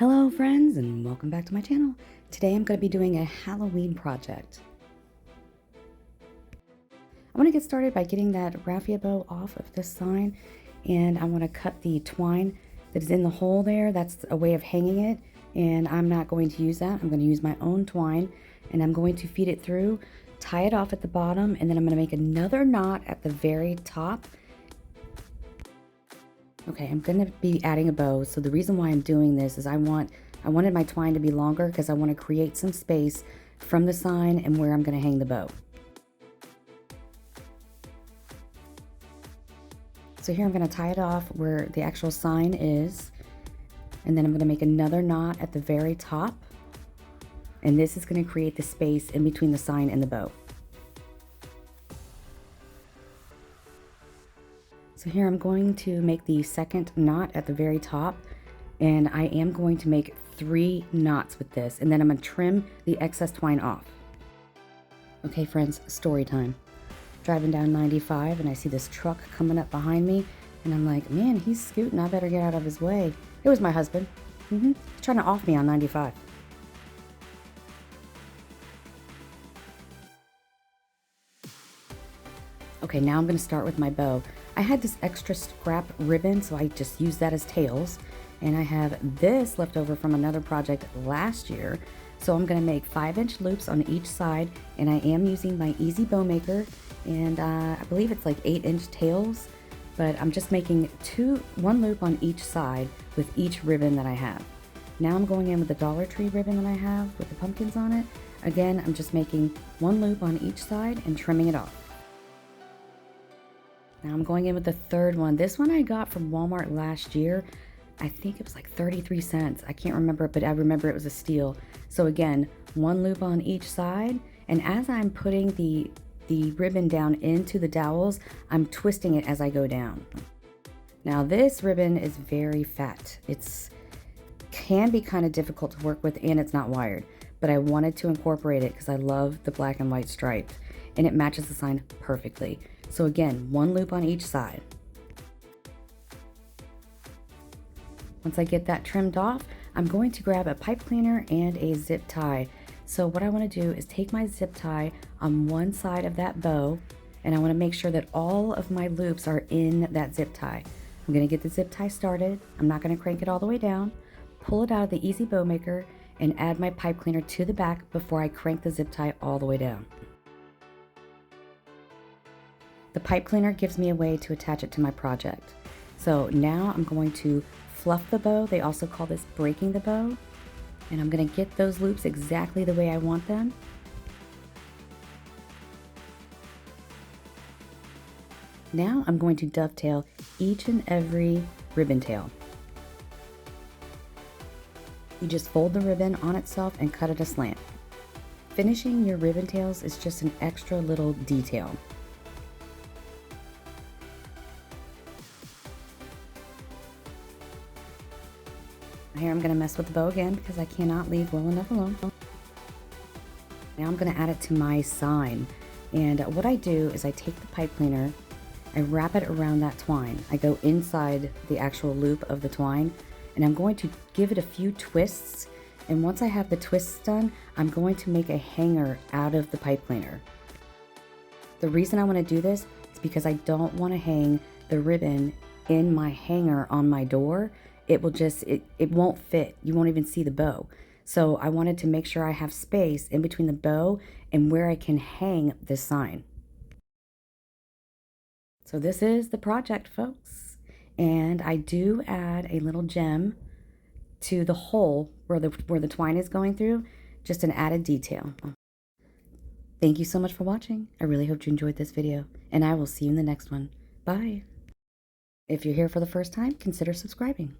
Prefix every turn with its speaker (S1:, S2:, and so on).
S1: Hello friends and welcome back to my channel. Today I'm going to be doing a Halloween project. I want to get started by getting that raffia bow off of this sign, and I want to cut the twine that is in the hole there. That's a way of hanging it, and I'm not going to use that. I'm going to use my own twine, and I'm going to feed it through, tie it off at the bottom, and then I'm going to make another knot at the very top. Okay, I'm going to be adding a bow, so the reason why I'm doing this is I wanted my twine to be longer because I want to create some space from the sign and where I'm going to hang the bow. So here I'm going to tie it off where the actual sign is, and then I'm going to make another knot at the very top, and this is going to create the space in between the sign and the bow. So here I'm going to make the second knot at the very top, and I am going to make 3 knots with this, and then I'm going to trim the excess twine off. Okay friends, story time. Driving down 95 and I see this truck coming up behind me, and I'm like, man, he's scooting, I better get out of his way. It was my husband. He's trying to off me on 95. Okay, now I'm going to start with my bow. I had this extra scrap ribbon, so I just used that as tails. And I have this left over from another project last year. So I'm going to make 5-inch loops on each side, and I am using my easy bowmaker. And I believe it's like 8-inch tails, but I'm just making one loop on each side with each ribbon that I have. Now I'm going in with the Dollar Tree ribbon that I have with the pumpkins on it. Again, I'm just making 1 loop on each side and trimming it off. Now I'm going in with the third one. This one I got from Walmart last year. I think it was like 33 cents. I can't remember, but I remember it was a steal. So again, 1 loop on each side. And as I'm putting the ribbon down into the dowels, I'm twisting it as I go down. Now this ribbon is very fat. It can be kind of difficult to work with, and it's not wired. But I wanted to incorporate it because I love the black and white stripes, and it matches the sign perfectly. So again, 1 loop on each side. Once I get that trimmed off, I'm going to grab a pipe cleaner and a zip tie. So what I want to do is take my zip tie on one side of that bow, and I want to make sure that all of my loops are in that zip tie. I'm going to get the zip tie started. I'm not going to crank it all the way down. Pull it out of the easy bow maker and add my pipe cleaner to the back before I crank the zip tie all the way down. The pipe cleaner gives me a way to attach it to my project. So now I'm going to fluff the bow. They also call this breaking the bow. And I'm going to get those loops exactly the way I want them. Now I'm going to dovetail each and every ribbon tail. You just fold the ribbon on itself and cut it aslant. Finishing your ribbon tails is just an extra little detail. Here I'm going to mess with the bow again because I cannot leave well enough alone. Now I'm going to add it to my sign. And what I do is I take the pipe cleaner, I wrap it around that twine. I go inside the actual loop of the twine, and I'm going to give it a few twists. And once I have the twists done, I'm going to make a hanger out of the pipe cleaner. The reason I want to do this is because I don't want to hang the ribbon in my hanger on my door. It will just, it won't fit. You won't even see the bow. So I wanted to make sure I have space in between the bow and where I can hang this sign. So this is the project, folks. And I do add a little gem to the hole where the twine is going through, just an added detail. Thank you so much for watching. I really hope you enjoyed this video, and I will see you in the next one. Bye. If you're here for the first time, consider subscribing.